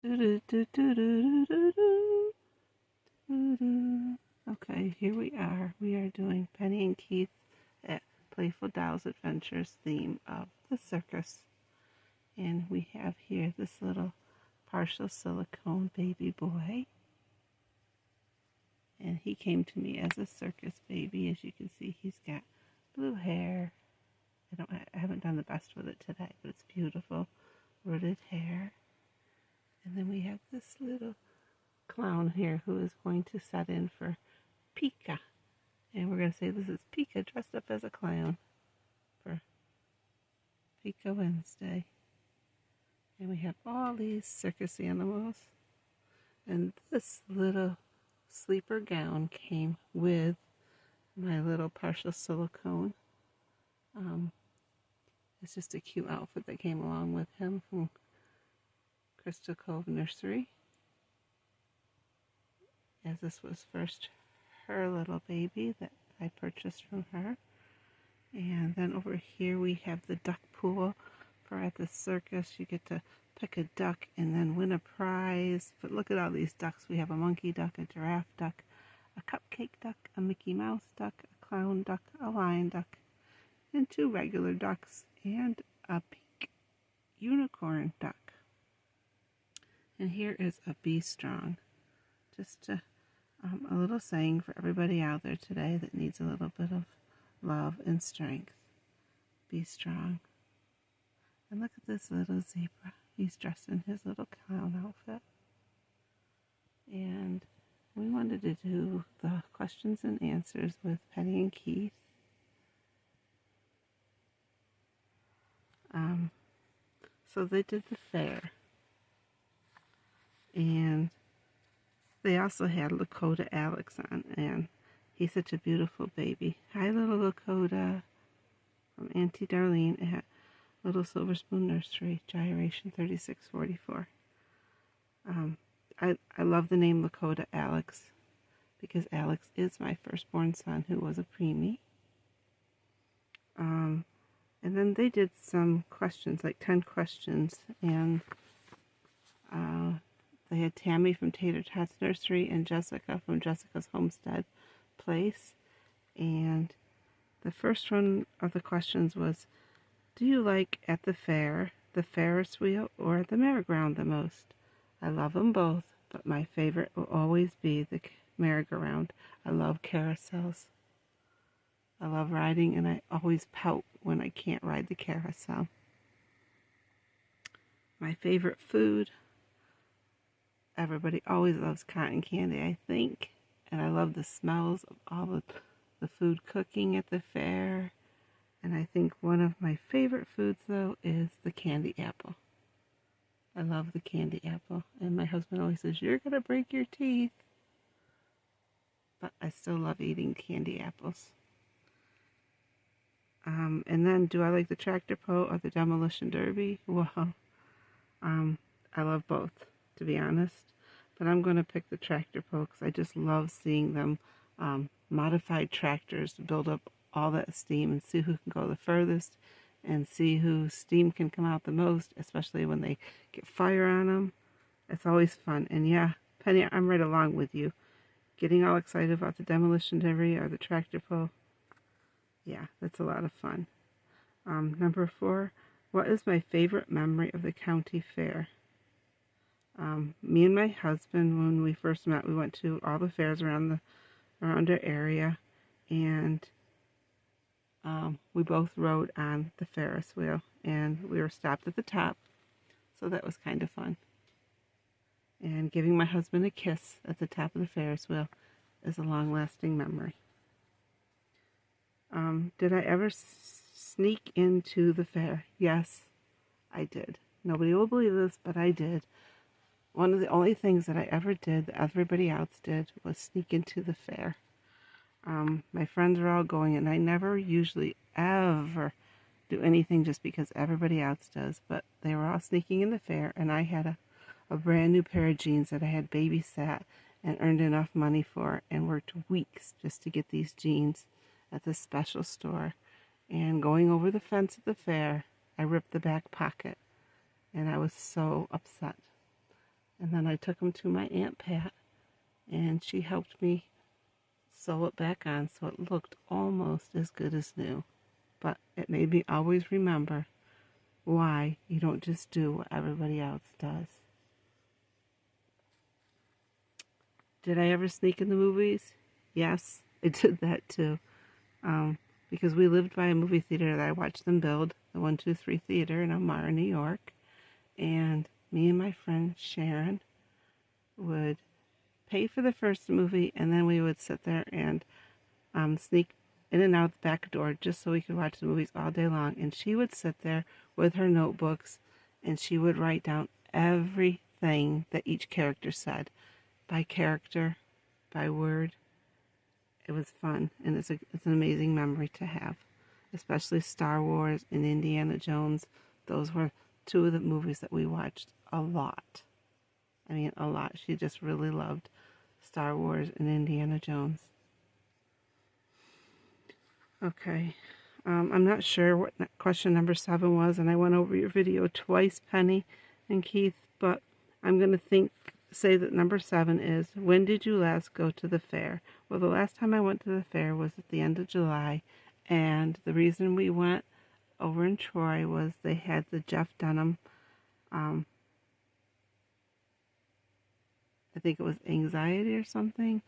Okay, here we are. We are doing Penny and Keith at Playful Dolls Adventures theme of the circus. And we have here this little partial silicone baby boy. And he came to me as a circus baby. As you can see, he's got blue hair. I haven't done the best with it today, but it's beautiful. Rooted hair. And then we have this little clown here who is going to set in for Pika. And we're going to say this is Pika dressed up as a clown for Pika Wednesday. And we have all these circus animals. And this little sleeper gown came with my little partial silicone. It's just a cute outfit that came along with him from Crystal Cove Nursery. As this was first her little baby that I purchased from her. And then over here we have the duck pool for at the circus. You get to pick a duck and then win a prize. But look at all these ducks. We have a monkey duck, a giraffe duck, a cupcake duck, a Mickey Mouse duck, a clown duck, a lion duck, and 2 regular ducks, and a pink unicorn duck. And here is a Be Strong. Just a little saying for everybody out there today that needs a little bit of love and strength. Be strong. And look at this little zebra. He's dressed in his little clown outfit. And we wanted to do the questions and answers with Penny and Keith. So they did the fair. And they also had Lakota Alex on, and he's such a beautiful baby. Hi, little Lakota, from Auntie Darlene at Little Silver Spoon Nursery, Gyration 3644. I love the name Lakota Alex because Alex is my firstborn son who was a preemie. And then they did some questions, like 10 questions, and they had Tammy from Tater Tots Nursery and Jessica from Jessica's Homestead Place. And the first one of the questions was, do you like at the fair, the Ferris wheel or the merry-go-round the most? I love them both, but my favorite will always be the merry-go-round. I love carousels. I love riding, and I always pout when I can't ride the carousel. My favorite food, everybody always loves cotton candy, I think. And I love the smells of all the food cooking at the fair. And I think one of my favorite foods, though, is the candy apple. I love the candy apple. And my husband always says, you're going to break your teeth. But I still love eating candy apples. And then, do I like the tractor pull or the demolition derby? Well, I love both, to be honest. But I'm going to pick the tractor pull because I just love seeing them modified tractors build up all that steam and see who can go the furthest and see whose steam can come out the most, especially when they get fire on them. It's always fun. And yeah, Penny, I'm right along with you. Getting all excited about the demolition derby or the tractor pull. Yeah, that's a lot of fun. Number 4, what is my favorite memory of the county fair? Me and my husband, when we first met, we went to all the fairs around our area, and we both rode on the Ferris wheel, and we were stopped at the top, so that was kind of fun. And giving my husband a kiss at the top of the Ferris wheel is a long-lasting memory. Did I ever sneak into the fair? Yes, I did. Nobody will believe this, but I did. One of the only things that I ever did that everybody else did was sneak into the fair. My friends were all going, and I never usually ever do anything just because everybody else does, but they were all sneaking in the fair, and I had a brand new pair of jeans that I had babysat and earned enough money for and worked weeks just to get these jeans at this special store. And going over the fence at the fair, I ripped the back pocket, and I was so upset. And then I took them to my Aunt Pat, and she helped me sew it back on so it looked almost as good as new. But it made me always remember why you don't just do what everybody else does. Did I ever sneak in the movies? Yes, I did that too. Because we lived by a movie theater that I watched them build, the 123 Theater in Elmira, New York. And me and my friend Sharon would pay for the first movie, and then we would sit there and sneak in and out the back door just so we could watch the movies all day long. And she would sit there with her notebooks, and she would write down everything that each character said, by character, by word. It was fun, and it's an amazing memory to have, especially Star Wars and Indiana Jones. Those were two of the movies that we watched a lot. I mean, a lot. She just really loved Star Wars and Indiana Jones. Okay. I'm not sure what question number 7 was, and I went over your video twice, Penny and Keith, but I'm going to say that number 7 is, when did you last go to the fair? Well, the last time I went to the fair was at the end of July, and the reason we went over in Troy was they had the Jeff Dunham, I think it was Anxiety or something,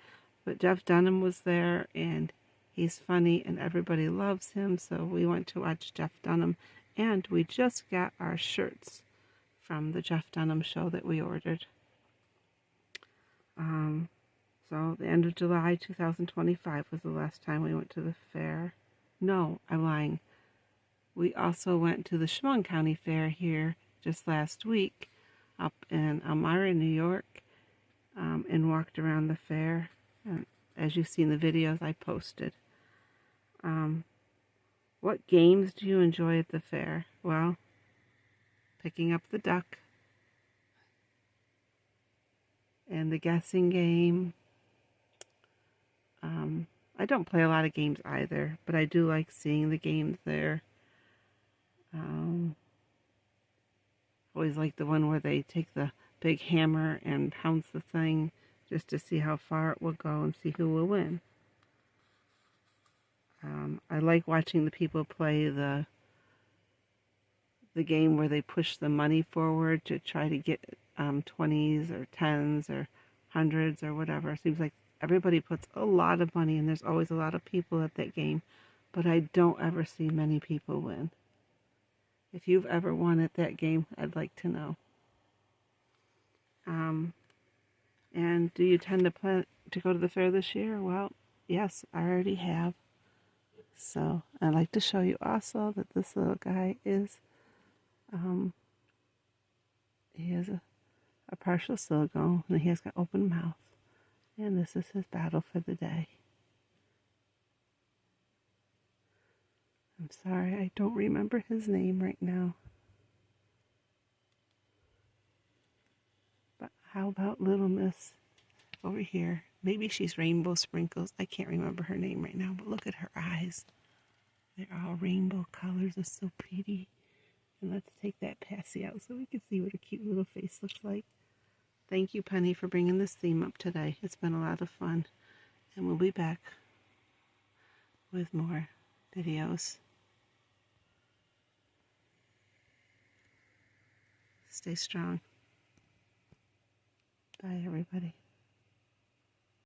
but Jeff Dunham was there, and he's funny, and everybody loves him, so we went to watch Jeff Dunham, and we just got our shirts from the Jeff Dunham show that we ordered. So the end of July 2025 was the last time we went to the fair. No, I'm lying. We also went to the Chemung County Fair here just last week up in Elmira, New York, and walked around the fair, and as you've seen the videos I posted. What games do you enjoy at the fair? Well, picking up the duck and the guessing game. I don't play a lot of games either, but I do like seeing the games there. Always like the one where they take the big hammer and pounce the thing just to see how far it will go and see who will win. I like watching the people play the game where they push the money forward to try to get 20s or 10s or 100s or whatever. It seems like everybody puts a lot of money, and there's always a lot of people at that game, but I don't ever see many people win. If you've ever won at that game, I'd like to know. And do you tend to plan to go to the fair this year? Well, yes, I already have. So I'd like to show you also that this little guy is, he has a partial silico, and he has got open mouth. And this is his battle for the day. I'm sorry, I don't remember his name right now. But how about Little Miss over here? Maybe she's Rainbow Sprinkles. I can't remember her name right now, but look at her eyes. They're all rainbow colors. It's so pretty. And let's take that Passy out so we can see what her cute little face looks like. Thank you, Penny, for bringing this theme up today. It's been a lot of fun. And we'll be back with more videos. Stay strong. Bye, everybody.